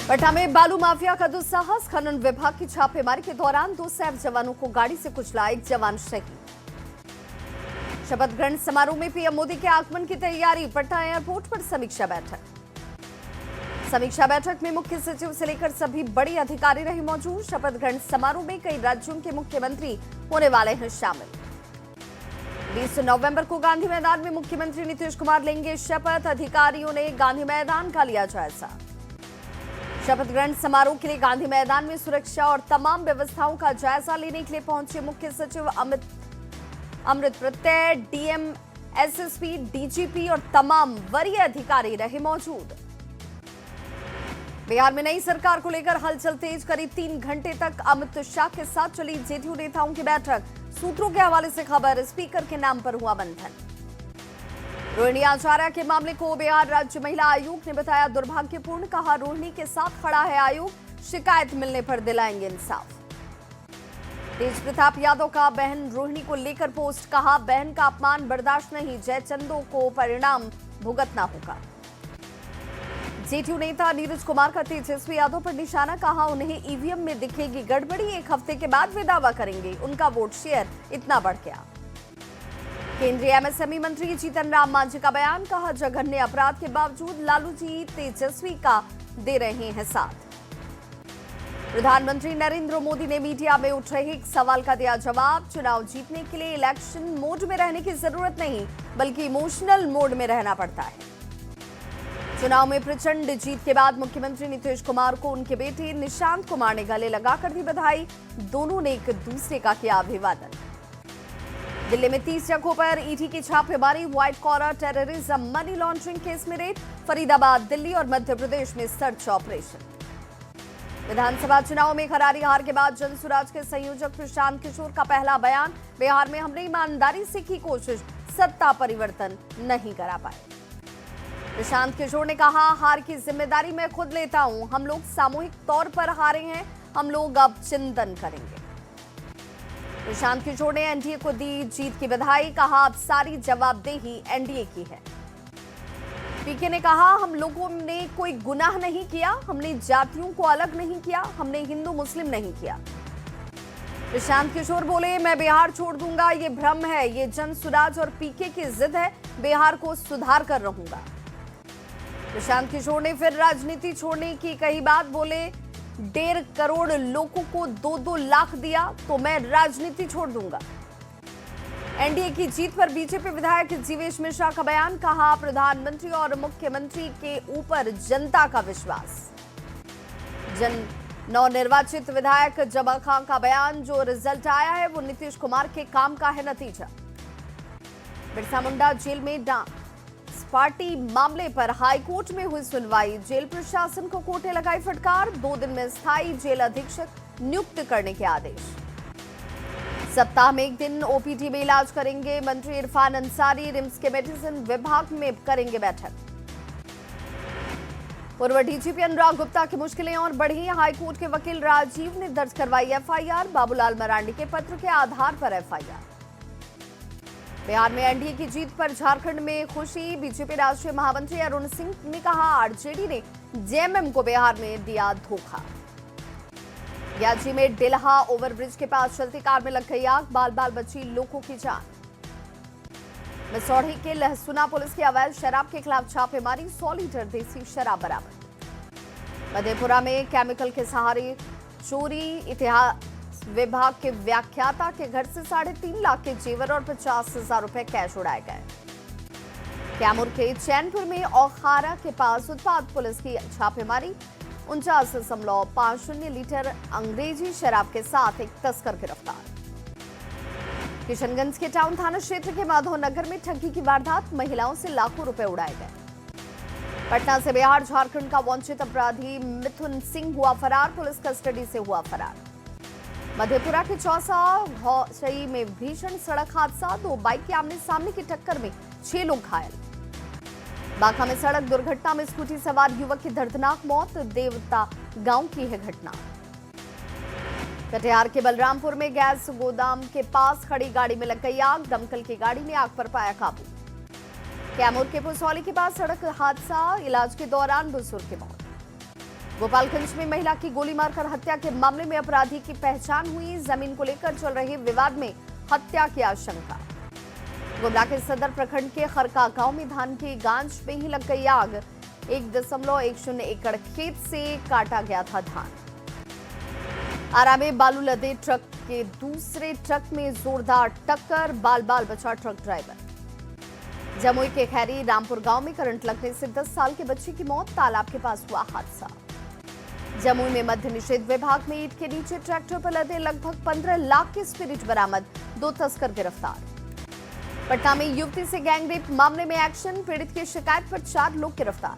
पटना में बालू माफिया का दुस्साहस। खनन विभाग की छापेमारी के दौरान 2 सैफ जवानों को गाड़ी से कुचला, 1 जवान शहीद। शपथ ग्रहण समारोह में पीएम मोदी के आगमन की तैयारी। पटना एयरपोर्ट पर समीक्षा बैठक। समीक्षा बैठक में मुख्य सचिव से लेकर सभी बड़े अधिकारी रहे मौजूद। शपथ ग्रहण समारोह में कई राज्यों के मुख्यमंत्री होने वाले हैं शामिल। 20 नवंबर को गांधी मैदान में मुख्यमंत्री नीतीश कुमार लेंगे शपथ। अधिकारियों ने गांधी मैदान का लिया जायजा। शपथ ग्रहण समारोह के लिए गांधी मैदान में सुरक्षा और तमाम व्यवस्थाओं का जायजा लेने के लिए पहुंचे मुख्य सचिव अमृत प्रत्यय, डीएम, एसएसपी, डीजीपी और तमाम वरीय अधिकारी रहे मौजूद। बिहार में नई सरकार को लेकर हलचल तेज। करीब 3 घंटे तक अमित शाह के साथ चली जेडीयू नेताओं की बैठक। सूत्रों के हवाले से खबर, स्पीकर के नाम पर हुआ मंथन। रोहिणी आचार्य के मामले को बिहार राज्य महिला आयोग ने बताया दुर्भाग्यपूर्ण। कहा, रोहिणी के साथ खड़ा है आयोग, शिकायत मिलने पर दिलाएंगे इंसाफ। तेज प्रताप यादव का बहन रोहिणी को लेकर पोस्ट। कहा, बहन का अपमान बर्दाश्त नहीं, जयचंदो को परिणाम भुगतना होगा। जेडीयू नेता नीरज कुमार का तेजस्वी यादव पर निशाना। कहा, उन्हें ईवीएम में दिखेगी गड़बड़ी, 1 हफ्ते के बाद वे दावा करेंगे उनका वोट शेयर इतना बढ़ गया। केंद्रीय एमएसएमई मंत्री जीतन राम मांझी का बयान। कहा, जघन्य अपराध के बावजूद लालू जी तेजस्वी का दे रहे हैं साथ। प्रधानमंत्री नरेंद्र मोदी ने मीडिया में उठ रहे एक सवाल का दिया जवाब। चुनाव जीतने के लिए इलेक्शन मोड में रहने की जरूरत नहीं, बल्कि इमोशनल मोड में रहना पड़ता है। चुनाव में प्रचंड जीत के बाद मुख्यमंत्री नीतीश कुमार को उनके बेटे निशांत कुमार ने गले लगाकर दी बधाई। दोनों ने एक दूसरे का किया अभिवादन। दिल्ली में 30 जगहों पर ईडी की छापेमारी। White collar terrorism, money laundering case में रेड। फरीदाबाद, दिल्ली और मध्य प्रदेश में सर्च ऑपरेशन। विधानसभा चुनाव में करारी हार के बाद जनसुराज के संयोजक प्रशांत किशोर का पहला बयान। बिहार में हमने ईमानदारी से की कोशिश, सत्ता परिवर्तन नहीं करा पाए। प्रशांत किशोर ने कहा, हार की जिम्मेदारी मैं खुद लेता हूं। हम लोग सामूहिक तौर पर हारे हैं, हम लोग अब चिंतन करेंगे। प्रशांत किशोर ने एनडीए को दी जीत की बधाई। कहा, अब सारी जवाबदेही एनडीए की है। पीके ने कहा, हम लोगों ने कोई गुनाह नहीं किया, हमने जातियों को अलग नहीं किया, हमने हिंदू मुस्लिम नहीं किया। प्रशांत किशोर बोले, मैं बिहार छोड़ दूंगा, ये भ्रम है, ये जनसुराज और पीके की जिद है, बिहार को सुधार कर रहूंगा। प्रशांत किशोर ने फिर राजनीति छोड़ने की कही बात। बोले, 1.5 करोड़ लोगों को 2-2 लाख दिया तो मैं राजनीति छोड़ दूंगा। एनडीए की जीत पर बीजेपी विधायक जीवेश मिश्रा का बयान। कहा, प्रधानमंत्री और मुख्यमंत्री के ऊपर जनता का विश्वास। नवनिर्वाचित विधायक जमा खान का बयान। जो रिजल्ट आया है वो नीतीश कुमार के काम का है नतीजा। बिरसा मुंडा जेल में पार्टी मामले पर हाईकोर्ट में हुई सुनवाई। जेल प्रशासन को कोर्ट ने लगाई फटकार। 2 दिन में स्थायी जेल अधीक्षक नियुक्त करने के आदेश। सप्ताह में 1 दिन ओपीडी में इलाज करेंगे मंत्री इरफान अंसारी। रिम्स के मेडिसिन विभाग में करेंगे बैठक। पूर्व डीजीपी अनुराग गुप्ता की मुश्किलें और बढ़ी। हाईकोर्ट के वकील राजीव ने दर्ज करवाई एफआईआर। बाबूलाल मरांडी के पत्र के आधार पर एफआईआर। बिहार में एनडीए की जीत पर झारखंड में खुशी। बीजेपी राष्ट्रीय महामंत्री अरुण सिंह ने कहा, आरजेडी ने जेएमएम को बिहार में दिया धोखा। याची में डिलहा ओवरब्रिज के पास चलती कार में लग गई आग, बाल बाल बची लोगों की जान। मसौढ़ी के लहसुना पुलिस की अवैध शराब के खिलाफ छापेमारी। 100 लीटर देसी शराब बरामद। मधेपुरा में केमिकल के सहारे चोरी। इतिहास विभाग के व्याख्याता के घर से 3.5 लाख के जेवर और 50,000 रुपए कैश उड़ाए गए। कैमूर के चैनपुर में औखारा के पास उत्पाद पुलिस की छापेमारी। 49.50 लीटर अंग्रेजी शराब के साथ एक तस्कर गिरफ्तार। किशनगंज के टाउन थाना क्षेत्र के माधव नगर में ठगी की वारदात। महिलाओं से लाखों रुपए उड़ाए गए। पटना से बिहार झारखंड का वांछित अपराधी मिथुन सिंह हुआ फरार। पुलिस कस्टडी से हुआ फरार। मधेपुरा के चौसा घौसई में भीषण सड़क हादसा। 2 बाइक के आमने सामने की टक्कर में 6 लोग घायल। बांका में सड़क दुर्घटना में स्कूटी सवार युवक की दर्दनाक मौत। देवता गांव की है घटना। कटिहार के बलरामपुर में गैस गोदाम के पास खड़ी गाड़ी में लग गई आग। दमकल की गाड़ी ने आग पर पाया काबू। कैमूर के पुसौली के पास सड़क हादसा, इलाज के दौरान बुजुर्ग की मौत। गोपालगंज में महिला की गोली मारकर हत्या के मामले में अपराधी की पहचान हुई। जमीन को लेकर चल रहे विवाद में हत्या की आशंका। गुमला के सदर प्रखंड के खरका गांव में धान की गांज में ही लग गई आग। 1.10 एकड़ खेत से काटा गया था धान। आरा में बालू लदे ट्रक के दूसरे ट्रक में जोरदार टक्कर, बाल बाल बचा ट्रक ड्राइवर। जमुई के खैरी रामपुर गांव में करंट लगने से 10 साल के बच्चे की मौत, तालाब के पास हुआ हादसा। जमुई में मद्य निषेध विभाग में ईंट के नीचे ट्रैक्टर पर लदे लगभग 15 लाख के स्पिरिट बरामद, 2 तस्कर गिरफ्तार। पटना में युवती से गैंगरेप मामले में एक्शन, पीड़ित की शिकायत पर 4 लोग गिरफ्तार।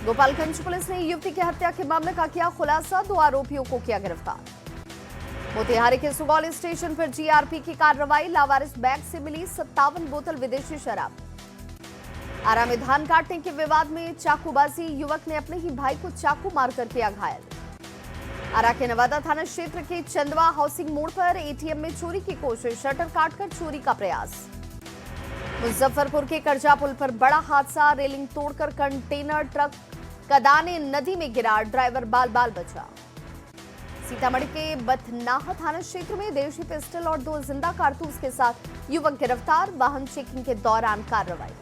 गोपालगंज पुलिस ने युवती की हत्या के मामले का किया खुलासा, 2 आरोपियों को किया गिरफ्तार। मोतिहारी के सुगौली स्टेशन पर जीआरपी की कार्रवाई, लावारिस बैग से मिली 57 बोतल विदेशी शराब। आरा में धान काटने के विवाद में चाकूबाजी, युवक ने अपने ही भाई को चाकू मारकर किया घायल। आरा के नवादा थाना क्षेत्र के चंदवा हाउसिंग मोड़ पर एटीएम में चोरी की कोशिश, शटर काटकर चोरी का प्रयास। मुजफ्फरपुर के करजा पुल पर बड़ा हादसा, रेलिंग तोड़कर कंटेनर ट्रक कदाने नदी में गिरा, ड्राइवर बाल बाल बचा। सीतामढ़ी के बथनाहा थाना क्षेत्र में देशी पिस्टल और 2 जिंदा कारतूस के साथ युवक गिरफ्तार, वाहन चेकिंग के दौरान कार्रवाई।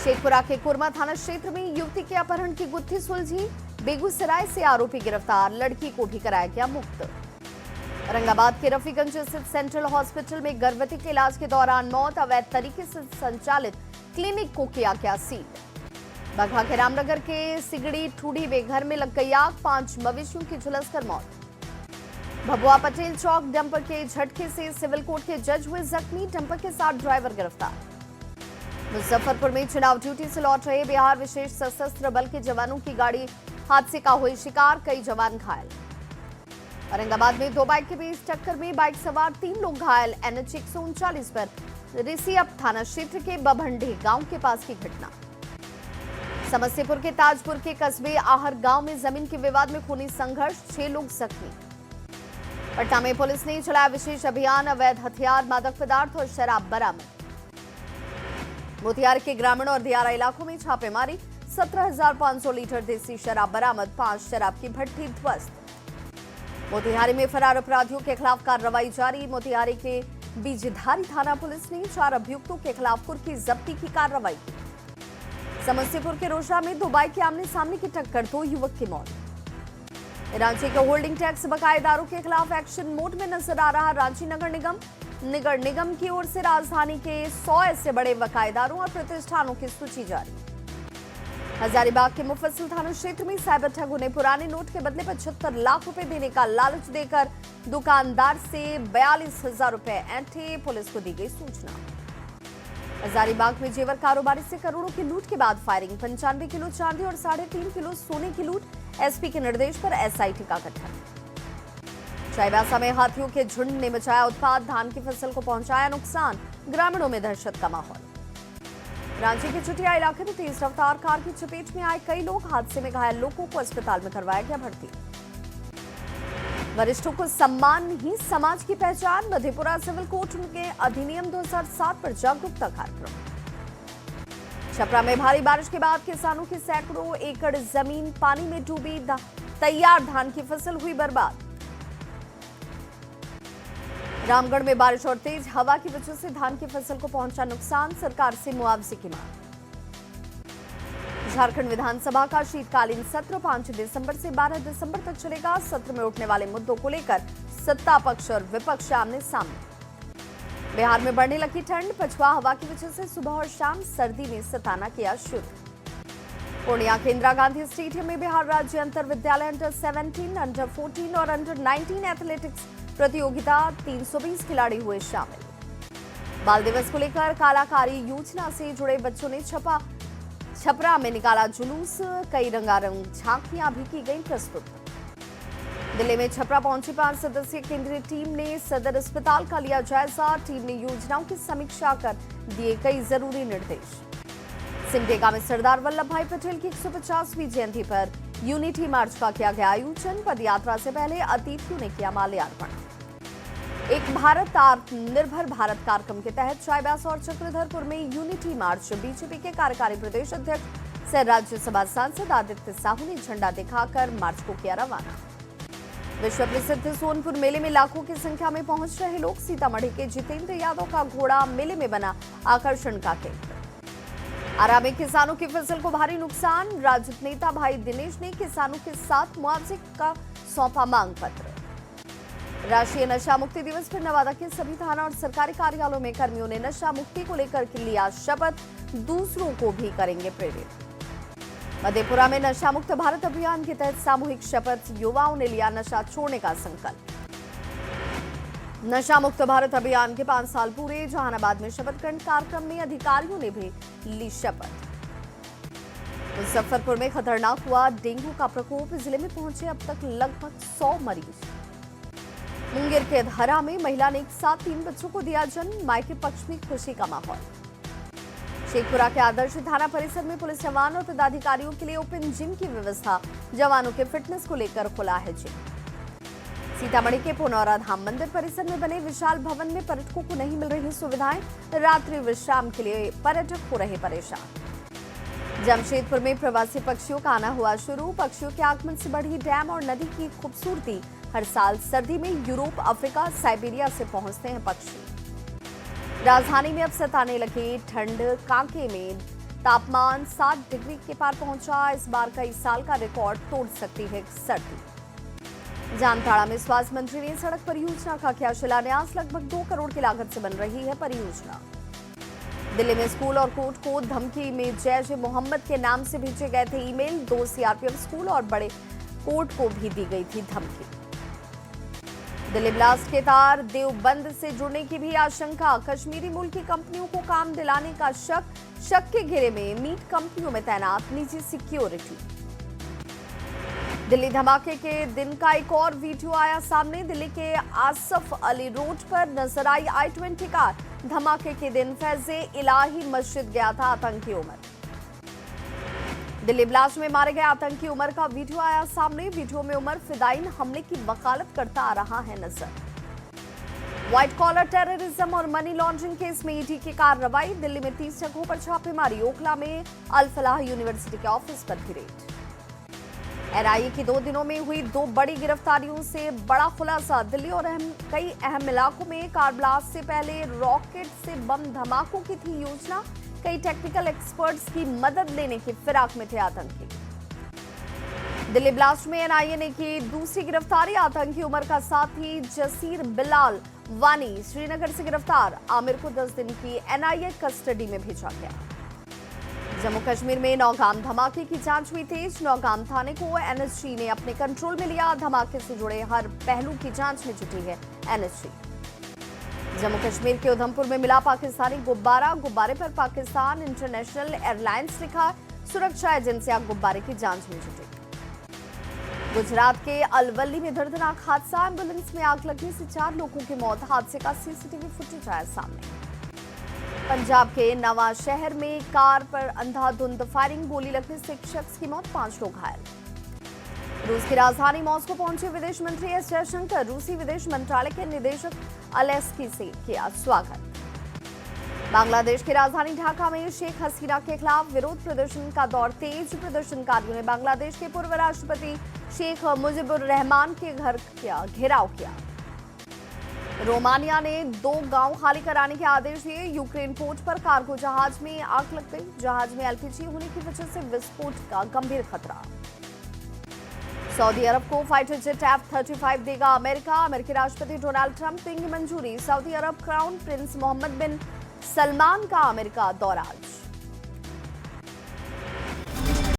शेखपुरा के कुरमा थाना क्षेत्र में युवती के अपहरण की गुत्थी सुलझी, बेगूसराय से आरोपी गिरफ्तार, लड़की को भी कराया गया मुक्त। औरंगाबाद के रफीगंज स्थित सेंट्रल हॉस्पिटल में गर्भवती के इलाज के दौरान मौत, अवैध तरीके से संचालित क्लिनिक को किया गया सील। बगहा के रामनगर के सिगड़ी ठूडी में घर में लग गई आग, 5 मवेशियों की झुलसकर मौत। भभुआ पटेल चौक डंपर के झटके से सिविल कोर्ट के जज हुए जख्मी, डंपर के साथ ड्राइवर गिरफ्तार। मुजफ्फरपुर में चुनाव ड्यूटी से लौट रहे बिहार विशेष सशस्त्र बल के जवानों की गाड़ी हादसे का हुई शिकार, कई जवान घायल। औरंगाबाद में 2 बाइक के बीच टक्कर में बाइक सवार 3 लोग घायल, NH 139 पर रिसियप थाना क्षेत्र के बभंडी गांव के पास की घटना। समस्तीपुर के ताजपुर के कस्बे आहर गांव में जमीन के विवाद में खूनी संघर्ष, 6 लोग जख्मी। पटना में पुलिस ने चलाया विशेष अभियान, अवैध हथियार, मादक पदार्थ और शराब बरामद। मोतिहारी के ग्रामीण और दियारा इलाकों में छापेमारी, 17,500 लीटर देसी शराब बरामद, 5 शराब की भट्टी ध्वस्त। मोतिहारी में फरार अपराधियों के खिलाफ कार्रवाई जारी, मोतिहारी के बीजधारी थाना पुलिस ने 4 अभियुक्तों के खिलाफ कुर्की जब्ती की कार्रवाई की। समस्तीपुर के रोशा में 2 बाइक के आमने सामने की टक्कर, 2 युवक की मौत। रांची के होल्डिंग टैक्स बकायेदारों के खिलाफ एक्शन मोड में नजर आ रहा रांची नगर निगम की ओर से राजधानी के 100 ऐसे बड़े बकायेदारों और प्रतिष्ठानों की सूची जारी। हजारीबाग के मुफस्सिल थाना क्षेत्र में साइबर ठगों ने पुराने नोट के बदले 75 लाख रुपए देने का लालच देकर दुकानदार से 42,000 रुपए ऐंठे, पुलिस को दी गई सूचना। हजारीबाग में जेवर कारोबारी से करोड़ों की लूट के बाद फायरिंग, 95 किलो चांदी और 3.5 किलो सोने की लूट, एसपी के निर्देश पर एसआईटी का गठन। चाईबासा में हाथियों के झुंड ने मचाया उत्पात, धान की फसल को पहुंचाया नुकसान, ग्रामीणों में दहशत का माहौल। रांची के चुटिया इलाके में तेज रफ्तार कार की चपेट में आए कई लोग, हादसे में घायल लोगों को अस्पताल में करवाया गया भर्ती। वरिष्ठों को सम्मान ही समाज की पहचान, मधेपुरा सिविल कोर्ट के अधिनियम 2007 पर जागरूकता कार्यक्रम। छपरा में भारी बारिश के बाद किसानों की सैकड़ों एकड़ जमीन पानी में डूबी, तैयार धान की फसल हुई बर्बाद। रामगढ़ में बारिश और तेज हवा की वजह से धान की फसल को पहुंचा नुकसान, सरकार से मुआवजे की मांग। झारखंड विधानसभा का शीतकालीन सत्र 5 दिसंबर से 12 दिसंबर तक चलेगा। सत्र में उठने वाले मुद्दों को लेकर सत्ता पक्ष और विपक्ष आमने सामने। बिहार में बढ़ने लगी ठंड, पछुआ हवा की वजह से सुबह और शाम सर्दी ने सताना किया शुरू। पूर्णिया के इंदिरा गांधी स्टेडियम में बिहार राज्य अंतर विद्यालय अंडर 17, अंडर 14 और अंडर 19 एथलेटिक्स प्रतियोगिता, 320 खिलाड़ी हुए शामिल। बाल दिवस को लेकर कलाकारी योजना से जुड़े बच्चों ने छपरा में निकाला जुलूस, कई रंगारंग झांकियां भी की गई प्रस्तुत। दिल्ली में छपरा पहुंची 5 सदस्यीय केंद्रीय टीम ने सदर अस्पताल का लिया जायजा, टीम ने योजनाओं की समीक्षा कर दिए कई जरूरी निर्देश। सिमडेगा में सरदार वल्लभ भाई पटेल की 150वीं जयंती पर यूनिटी मार्च का किया गया आयोजन, पदयात्रा से पहले अतिथियों ने किया माल्यार्पण। एक भारत आत्मनिर्भर भारत कार्यक्रम के तहत चाईबासा और चक्रधरपुर में यूनिटी मार्च, बीजेपी के कार्यकारी प्रदेश अध्यक्ष से राज्यसभा सांसद आदित्य साहू ने झंडा दिखाकर मार्च को किया रवाना। विश्व प्रसिद्ध सोनपुर मेले में लाखों की संख्या में पहुंच रहे लोग। सीतामढ़ी के जितेंद्र यादव का घोड़ा मेले में बना आकर्षण का केंद्र। आरा में किसानों की फसल को भारी नुकसान। राजद नेता भाई दिनेश ने किसानों के साथ मुआवजे का सौंपा मांग पत्र। राष्ट्रीय नशा मुक्ति दिवस पर नवादा के सभी थाना और सरकारी कार्यालयों में कर्मियों ने नशा मुक्ति को लेकर लिया शपथ, दूसरों को भी करेंगे प्रेरित। मधेपुरा में नशा मुक्त भारत अभियान के तहत सामूहिक शपथ, युवाओं ने लिया नशा छोड़ने का संकल्प। नशा मुक्त भारत अभियान के 5 साल पूरे। जहानाबाद में शपथ ग्रहण कार्यक्रम में अधिकारियों ने भी ली शपथ। मुजफ्फरपुर में खतरनाक हुआ डेंगू का प्रकोप। जिले में पहुंचे अब तक लगभग 100 मरीज। मुंगेर के धरा में महिला ने एक साथ 3 बच्चों को दिया जन्म। मायके पक्ष में खुशी का माहौल। शेखपुरा के आदर्श थाना परिसर में पुलिस जवान और पदाधिकारियों के लिए ओपन जिम की व्यवस्था। जवानों के फिटनेस को लेकर खुला है जिम। सीतामढ़ी के पुनौरा धाम मंदिर परिसर में बने विशाल भवन में पर्यटकों को नहीं मिल रही सुविधाएं। रात्रि विश्राम के लिए पर्यटक हो रहे परेशान। जमशेदपुर में प्रवासी पक्षियों का आना हुआ शुरू। पक्षियों के आगमन से बढ़ी डैम और नदी की खूबसूरती। हर साल सर्दी में यूरोप, अफ्रीका, साइबेरिया से पहुंचते हैं पक्षी। राजधानी में अब सताने लगी ठंड। कांके में तापमान 7 डिग्री के पार पहुंचा। इस बार का इस साल का रिकॉर्ड तोड़ सकती है सर्दी। जामताड़ा में स्वास्थ्य मंत्री ने सड़क परियोजना का किया शिलान्यास। लगभग 2 करोड़ की लागत से बन रही है परियोजना। दिल्ली में स्कूल और कोर्ट को धमकी में जैश ए मोहम्मद के नाम से भेजे गए थे ईमेल। 2 सीआरपीएफ स्कूल और बड़े कोर्ट को भी दी गई थी धमकी। दिल्ली ब्लास्ट के तार देवबंद से जुड़ने की भी आशंका। कश्मीरी मूल की कंपनियों को काम दिलाने का शक के घेरे में मीट कंपनियों में तैनात निजी सिक्योरिटी। दिल्ली धमाके के दिन का एक और वीडियो आया सामने। दिल्ली के आसफ अली रोड पर नजर आई I-20 कार। धमाके के दिन फैज़े इलाही मस्जिद गया था आतंकी उमर। दिल्ली ब्लास्ट में मारे गए आतंकी उमर का वीडियो आया सामने। वीडियो में उमर फिदायीन हमले की वकालत करता आ रहा है नजर। व्हाइट कॉलर टेररिज्म और मनी लॉन्ड्रिंग केस में ईडी की कार्रवाई। दिल्ली में 30 जगहों पर छापेमारी। ओखला में अल फलाह यूनिवर्सिटी के ऑफिस पर भी रेड। एनआईए की 2 दिनों में हुई 2 बड़ी गिरफ्तारियों से बड़ा खुलासा। दिल्ली और कई अहम इलाकों में कार ब्लास्ट से पहले रॉकेट से बम धमाकों की थी योजना। कई टेक्निकल एक्सपर्ट्स की मदद लेने की फिराक में थे आतंकी। दिल्ली ब्लास्ट में एनआईए ने की दूसरी गिरफ्तारी। आतंकी उमर का साथी जसीर बिलाल वानी श्रीनगर से गिरफ्तार। आमिर को 10 दिन की एनआईए कस्टडी में भेजा गया। जम्मू कश्मीर में नौगाम धमाके की जांच हुई तेज। नौगाम थाने को एनएसजी ने अपने कंट्रोल में लिया। धमाके से जुड़े हर पहलू की जांच में जुटी है एनएसजी। जम्मू कश्मीर के उधमपुर में मिला पाकिस्तानी गुब्बारा। गुब्बारे पर पाकिस्तान इंटरनेशनल एयरलाइंस लिखा। सुरक्षा एजेंसियां गुब्बारे की जांच में जुटी। गुजरात के अलवली में दर्दनाक हादसा। एम्बुलेंस में आग लगने से 4 लोगों की मौत। हादसे का सीसीटीवी फुटेज आया सामने। पंजाब के नवा शहर में कार पर अंधाधुंध फायरिंग। गोली लगने से एक शख्स की मौत, 5 लोग घायल। रूस की राजधानी मॉस्को पहुंचे विदेश मंत्री एस जयशंकर। रूसी विदेश मंत्रालय के निदेशक अलेस्की से किया स्वागत। बांग्लादेश की राजधानी ढाका में शेख हसीना के खिलाफ विरोध प्रदर्शन का दौर तेज। प्रदर्शनकारियों ने बांग्लादेश के पूर्व राष्ट्रपति शेख मुजीबुर रहमान के घर का घेराव किया। रोमानिया ने 2 गांव खाली कराने के आदेश दिए। यूक्रेन पोर्ट पर कार्गो जहाज में आग लग गई। जहाज में एलपीजी होने की वजह से विस्फोट का गंभीर खतरा। सऊदी अरब को फाइटर जेट F-35 देगा अमेरिका। अमेरिकी राष्ट्रपति डोनाल्ड ट्रंप देंगे मंजूरी। सऊदी अरब क्राउन प्रिंस मोहम्मद बिन सलमान का अमेरिका दौरा।